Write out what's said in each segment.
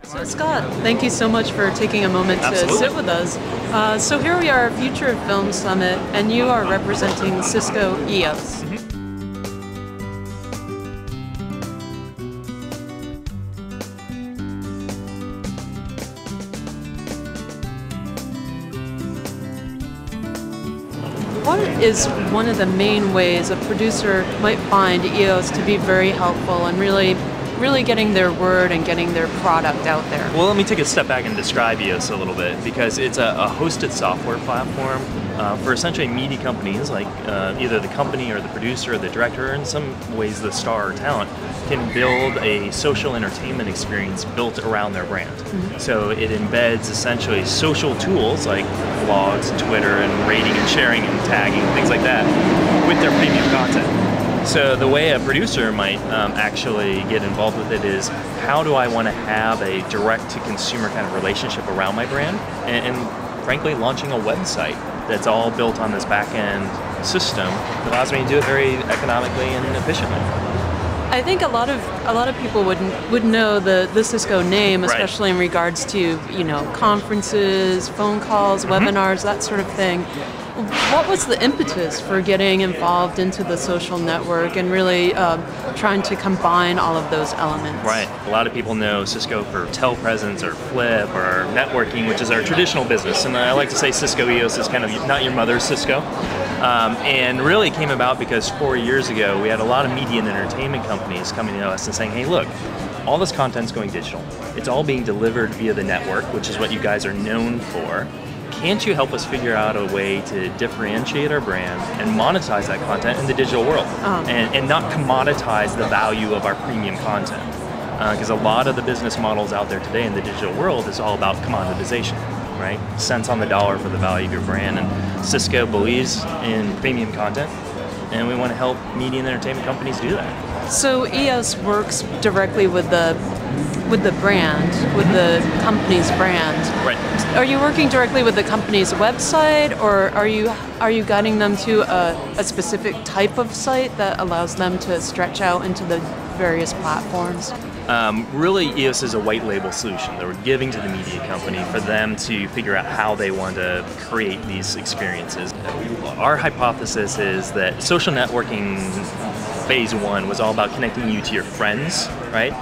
So Scott, thank you so much for taking a moment to sit with us. So here we are, Future of Film Summit, and you are representing Cisco EOS. What is one of the main ways a producer might find EOS to be very helpful and really getting their word and getting their product out there? Well, let me take a step back and describe EOS a little bit, because it's a hosted software platform for essentially media companies, like either the company or the producer or the director, or in some ways the star or talent, can build a social entertainment experience built around their brand. So it embeds essentially social tools like blogs, Twitter, and rating and sharing and tagging, things like that, with their premium content. So the way a producer might actually get involved with it is, how do I want to have a direct-to-consumer kind of relationship around my brand, and frankly launching a website that's all built on this back-end system that allows me to do it very economically and efficiently. I think a lot of people would know the Cisco name, especially in regards to conferences, phone calls, webinars, that sort of thing. What was the impetus for getting involved into the social network and really trying to combine all of those elements? Right. A lot of people know Cisco for telepresence or Flip or networking, which is our traditional business. And I like to say Cisco EOS is kind of not your mother's Cisco. And really came about because 4 years ago we had a lot of media and entertainment companies coming to us and saying, hey, look, all this content's going digital. It's all being delivered via the network, which is what you guys are known for. Can't you help us figure out a way to differentiate our brand and monetize that content in the digital world, and not commoditize the value of our premium content? Because a lot of the business models out there today in the digital world is all about commoditization, right? Cents on the dollar for the value of your brand. And Cisco believes in premium content, and we want to help media and entertainment companies do that. So EOS works directly with the brand, with the company's brand. Right. Are you working directly with the company's website, or are you guiding them to a specific type of site that allows them to stretch out into the various platforms? Really, EOS is a white label solution that we're giving to the media company for them to figure out how they want to create these experiences. Our hypothesis is that social networking phase one was all about connecting you to your friends, right?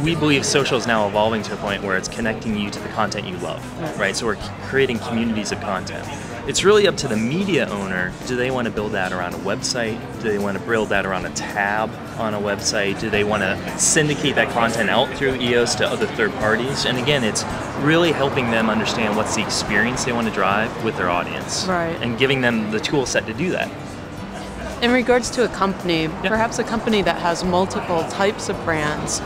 We believe social is now evolving to a point where it's connecting you to the content you love, right? So we're creating communities of content. It's really up to the media owner. Do they want to build that around a website? Do they want to build that around a tab on a website? Do they want to syndicate that content out through EOS to other third parties? And again, it's really helping them understand what's the experience they want to drive with their audience, and giving them the tool set to do that. In regards to a company, perhaps a company that has multiple types of brands,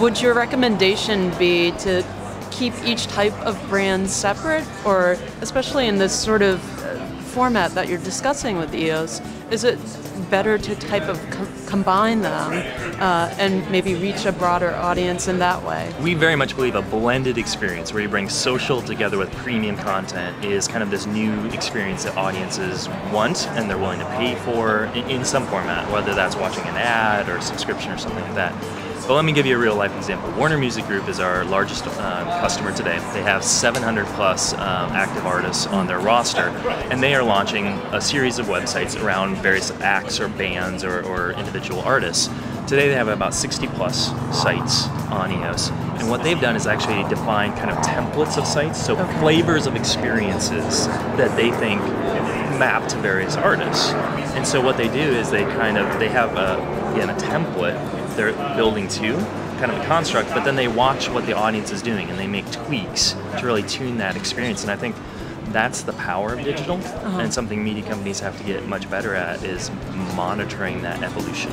would your recommendation be to keep each type of brand separate, or especially in this sort of format that you're discussing with EOS, is it better to type of combine them and maybe reach a broader audience in that way? We very much believe a blended experience where you bring social together with premium content is kind of this new experience that audiences want and they're willing to pay for in some format, whether that's watching an ad or a subscription or something like that. But let me give you a real life example. Warner Music Group is our largest customer today. They have 700 plus active artists on their roster, and they are launching a series of websites around various acts or bands or individual artists. Today they have about 60 plus sites on EOS, and what they've done is actually define kind of templates of sites, so flavors of experiences that they think map to various artists. And so what they do is they have a template they're building to, kind of a construct, but then they watch what the audience is doing and they make tweaks to really tune that experience. And I think that's the power of digital, and something media companies have to get much better at is monitoring that evolution.